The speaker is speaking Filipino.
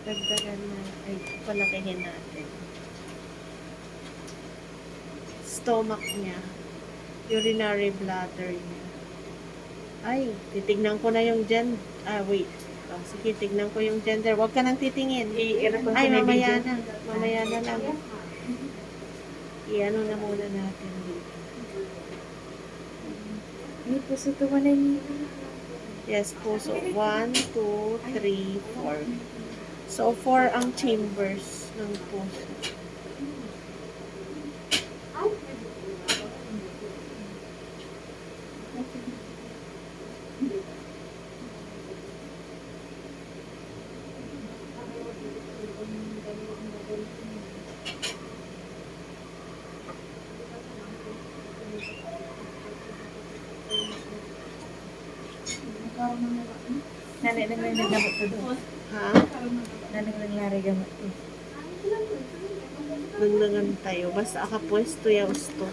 Dagdagan na, ay, palakihin natin. Stomach niya. Urinary bladder niya. Ay, titignan ko na yung wait. Oh, sige, tignan ko yung gender. Huwag ka nang titingin. Ay, mamaya na. Mamaya na lang. I-ano na muna natin dito. Ay, puso to man ay. Yes, puso. 1, 2, 3, 4. So, 4 ang chambers ng puso. Nanay lang lang nagamot to doon. Ha? Nanay lang lari gamot to. Naglangan tayo. Basta akapwesto yung sto.